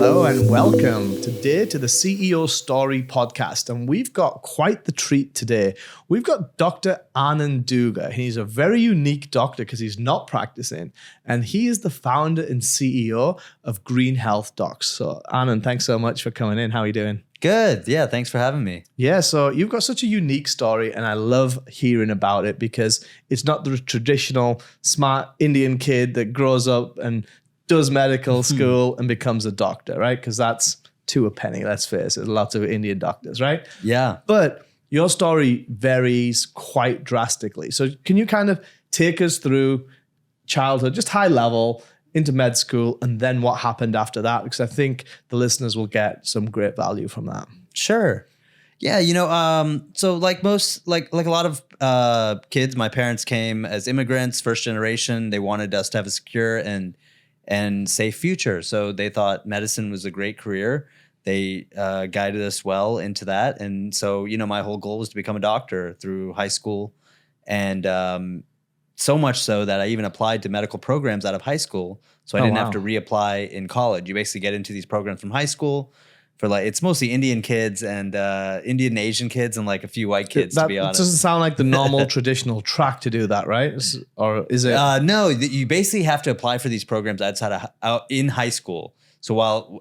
Hello and welcome today to the CEO Story podcast. And we've got quite the treat today. We've got Dr. Anand Dugar. He's a very unique doctor because he's not practicing. And he is the founder and CEO of Green Health Docs. So Anand, thanks so much for coming in. How are you doing? Good. Yeah. Thanks for having me. Yeah, so you've got such a unique story and I love hearing about it because it's not the traditional smart Indian kid that grows up and does medical school and becomes a doctor, right? Because that's to a penny, let's face it. Lots of Indian doctors, right? Yeah. But your story varies quite drastically. So can you kind of take us through childhood, just high level, into med school, and then what happened after that? Because I think the listeners will get some great value from that. Sure. Yeah. So like a lot of kids, my parents came as immigrants, first generation. They wanted us to have a secure and safe future. So they thought medicine was a great career. They guided us well into that. And so, my whole goal was to become a doctor through high school. And so much so that I even applied to medical programs out of high school. So I didn't have to reapply in college. You basically get into these programs from high school for it's mostly Indian kids and Indian Asian kids and like a few white kids, to be honest. That doesn't sound like the normal traditional track to do that, right? Or is it? No, you basically have to apply for these programs in high school.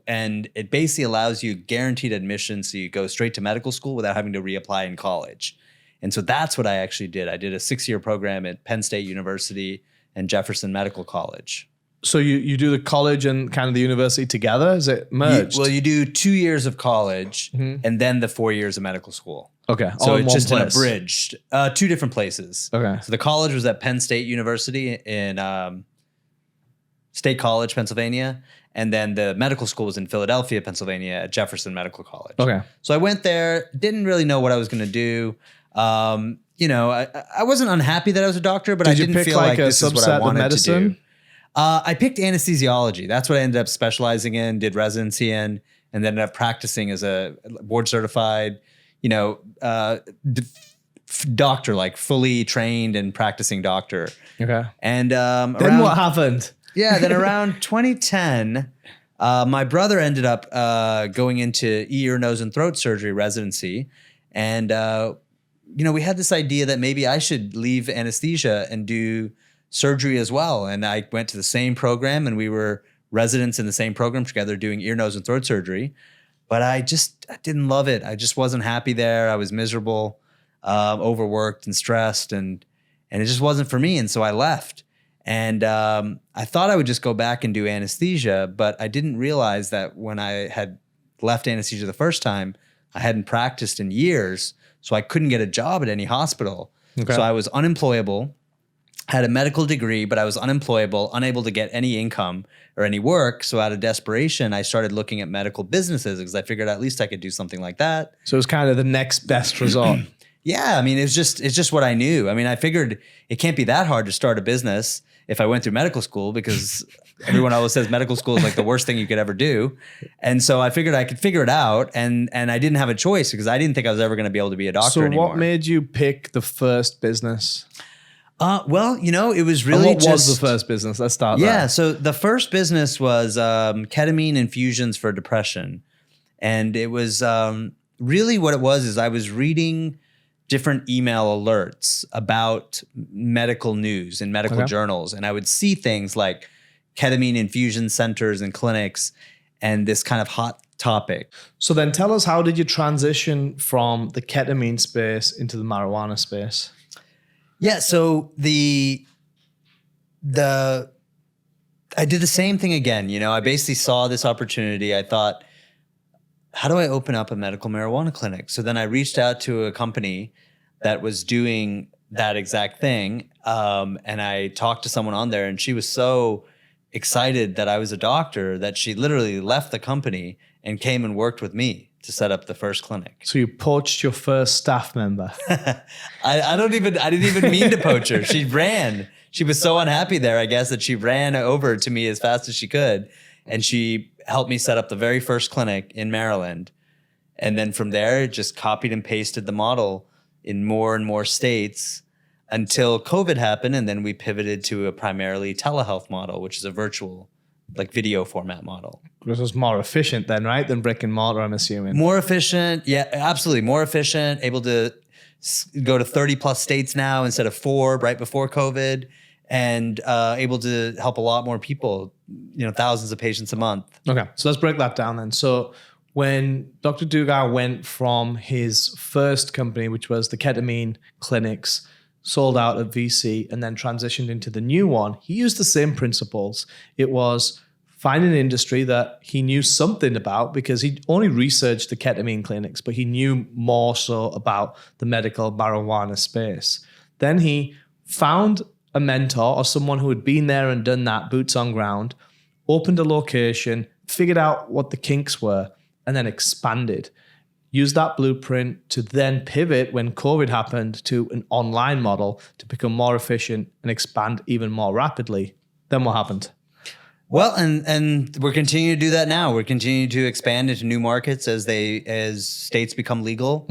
And it basically allows you guaranteed admission. So you go straight to medical school without having to reapply in college. And so that's what I actually did. I did a 6-year program at Penn State University and Jefferson Medical College. So you do the college and kind of the university together? Is it merged? You do 2 years of college and then the 4 years of medical school. Okay. So it's just an abridged, 2 different places. Okay. So the college was at Penn State University in State College, Pennsylvania. And then the medical school was in Philadelphia, Pennsylvania at Jefferson Medical College. Okay. So I went there, didn't really know what I was going to do. I wasn't unhappy that I was a doctor, but I didn't feel like this is what I wanted to do. I picked anesthesiology. That's what I ended up specializing in, did residency in, and then ended up practicing as a board certified, doctor, like fully trained and practicing doctor. Okay. And then what happened? Yeah, then around 2010, my brother ended up going into ear, nose, and throat surgery residency. And, we had this idea that maybe I should leave anesthesia and do surgery as well. And I went to the same program and we were residents in the same program together doing ear, nose, and throat surgery. But I didn't love it. I just wasn't happy there. I was miserable, overworked and stressed, and it just wasn't for me. And so I left. And I thought I would just go back and do anesthesia, but I didn't realize that when I had left anesthesia the first time, I hadn't practiced in years, so I couldn't get a job at any hospital. Okay. So I was unemployable, had a medical degree, but I was unemployable, unable to get any income or any work. So out of desperation, I started looking at medical businesses because I figured at least I could do something like that. So it was kind of the next best resort. Yeah, I mean, it's just what I knew. I mean, I figured it can't be that hard to start a business if I went through medical school, because everyone always says medical school is like the worst thing you could ever do. And so I figured I could figure it out, and I didn't have a choice because I didn't think I was ever going to be able to be a doctor anymore. So what made you pick the first business? It was really what was the first business? Let's start there. Yeah, so the first business was ketamine infusions for depression. And it was really what it was is I was reading different email alerts about medical news in medical journals. And I would see things like ketamine infusion centers and clinics and this kind of hot topic. So then tell us, how did you transition from the ketamine space into the marijuana space? Yeah, so I did the same thing again. I basically saw this opportunity. I thought, how do I open up a medical marijuana clinic? So then I reached out to a company that was doing that exact thing. And I talked to someone on there, and she was so excited that I was a doctor that she literally left the company and came and worked with me to set up the first clinic. So you poached your first staff member. I didn't even mean to poach her. She ran. She was so unhappy there, I guess, that she ran over to me as fast as she could. And she helped me set up the very first clinic in Maryland. And then from there, just copied and pasted the model in more and more states until COVID happened. And then we pivoted to a primarily telehealth model, which is a virtual like video format model. This was more efficient then, right? Than brick and mortar, I'm assuming. More efficient. Yeah, absolutely. More efficient, able to go to 30 plus states now instead of 4 right before COVID, and able to help a lot more people, thousands of patients a month. Okay, so let's break that down then. So when Dr. Dugar went from his first company, which was the ketamine clinics, sold out at VC, and then transitioned into the new one, he used the same principles. It was find an industry that he knew something about, because he only researched the ketamine clinics, but he knew more so about the medical marijuana space. Then he found a mentor or someone who had been there and done that, boots on ground, opened a location, figured out what the kinks were, and then expanded. Use that blueprint to then pivot when COVID happened to an online model to become more efficient and expand even more rapidly. Then what happened? Well, and we're continuing to do that now. We're continuing to expand into new markets as states become legal,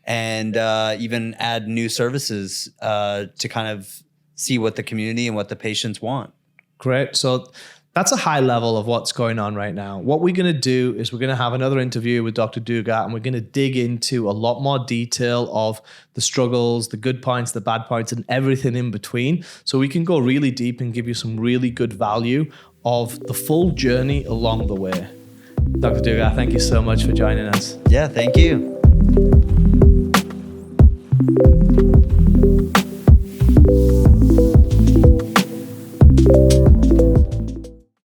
and even add new services to kind of see what the community and what the patients want. Great. So that's a high level of what's going on right now. What we're going to do is we're going to have another interview with Dr. Dugar, and we're going to dig into a lot more detail of the struggles, the good points, the bad points, and everything in between. So we can go really deep and give you some really good value of the full journey along the way. Dr. Dugar, thank you so much for joining us. Yeah, thank you.